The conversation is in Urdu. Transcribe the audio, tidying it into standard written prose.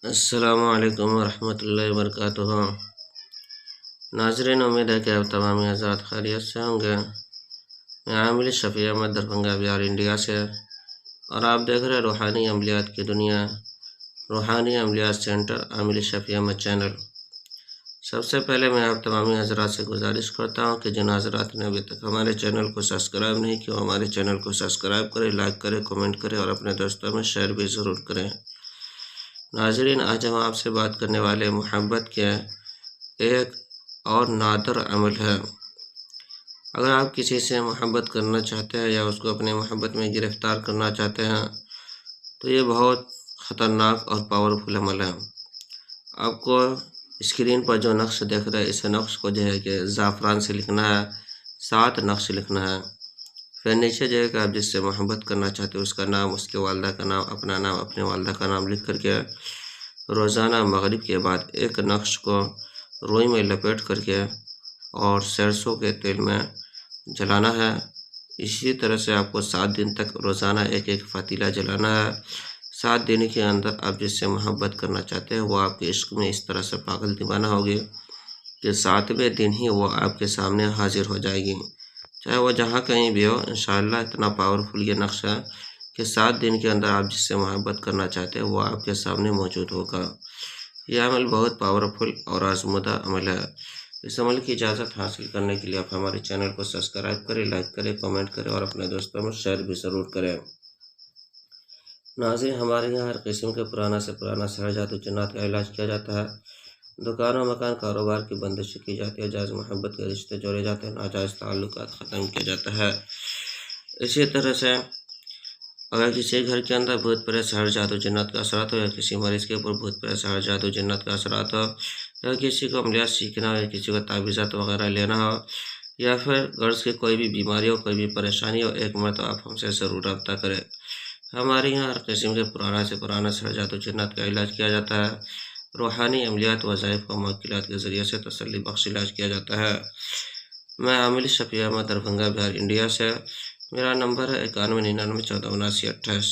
السلام علیکم ورحمۃ اللہ وبرکاتہ۔ ناظرین، امید ہے کہ آپ تمام حضرات خیریت سے ہوں گے۔ میں عامل شفیع احمد دربھنگہ بہار انڈیا سے، اور آپ دیکھ رہے روحانی عملیات کی دنیا، روحانی عملیات سینٹر عامل شفیع احمد چینل۔ سب سے پہلے میں آپ تمام حضرات سے گزارش کرتا ہوں کہ جن حضرات نے ابھی تک ہمارے چینل کو سبسکرائب نہیں کیا، ہمارے چینل کو سبسکرائب کریں، لائک کریں، کمنٹ کریں اور اپنے دوستوں میں شیئر بھی ضرور کریں۔ ناظرین، آج ہم آپ سے بات کرنے والے محبت کے ایک اور نادر عمل ہے۔ اگر آپ کسی سے محبت کرنا چاہتے ہیں یا اس کو اپنے محبت میں گرفتار کرنا چاہتے ہیں تو یہ بہت خطرناک اور پاورفل عمل ہے۔ آپ کو اسکرین پر جو نقش دیکھ رہے ہیں، اس نقش کو جو ہے کہ زعفران سے لکھنا ہے، 7 نقش لکھنا ہے۔ پھر نیچے جو ہے کہ آپ جس سے محبت کرنا چاہتے ہیں اس کا نام، اس کے والدہ کا نام، اپنا نام، اپنے والدہ کا نام لکھ کر کے روزانہ مغرب کے بعد ایک نقش کو روئی میں لپیٹ کر کے اور سرسوں کے تیل میں جلانا ہے۔ اسی طرح سے آپ کو 7 دن تک روزانہ ایک فتیلہ جلانا ہے۔ 7 دن کے اندر آپ جس سے محبت کرنا چاہتے ہیں وہ آپ کے عشق میں اس طرح سے پاگل دیوانہ ہوگی کہ 7ویں دن ہی وہ آپ کے سامنے حاضر ہو جائے گی، چاہے وہ جہاں کہیں بھی ہو۔ انشاءاللہ اتنا پاورفل یہ نقش ہے کہ 7 دن کے اندر آپ جس سے محبت کرنا چاہتے ہیں وہ آپ کے سامنے موجود ہوگا۔ یہ عمل بہت پاورفل اور آزمودہ عمل ہے۔ اس عمل کی اجازت حاصل کرنے کے لیے آپ ہمارے چینل کو سبسکرائب کریں، لائک کریں، کمنٹ کریں اور اپنے دوستوں میں شیئر بھی ضرور کریں۔ ناظرین، ہمارے یہاں ہر قسم کے پرانا سے پرانا سحر، جادو، جنات کا علاج کیا جاتا ہے۔ دکانوں، مکان، کاروبار کی بندشیں کی جاتی ہے، جائز محبت کے رشتے جوڑے جاتے ہیں، ناجائز تعلقات ختم کیا جاتا ہے۔ اسی طرح سے اگر کسی گھر کے اندر بھوت پریت، سحر، جادو، جنات کا اثرات ہو، یا کسی مریض کے اوپر بھوت پریت، سحر، جادو، جنات کا اثرات ہو، یا کسی کو عملیات سیکھنا ہو، یا کسی کو تعویذات وغیرہ لینا ہو، یا پھر غرض کی کوئی بھی بیماری ہو، کوئی بھی پریشانی ہو، ایک مرتبہ آپ ہم سے ضرور رابطہ کریں۔ ہمارے یہاں ہر قسم کے پرانا سے پرانا سحر، جادو، جنات کا علاج کیا جاتا ہے۔ روحانی عملیات، وظائف و موکلات کے ذریعے سے تسلی بخش علاج کیا جاتا ہے۔ میں عامل شفیع احمد دربھنگہ بہار انڈیا سے، میرا نمبر ہے 9199147928۔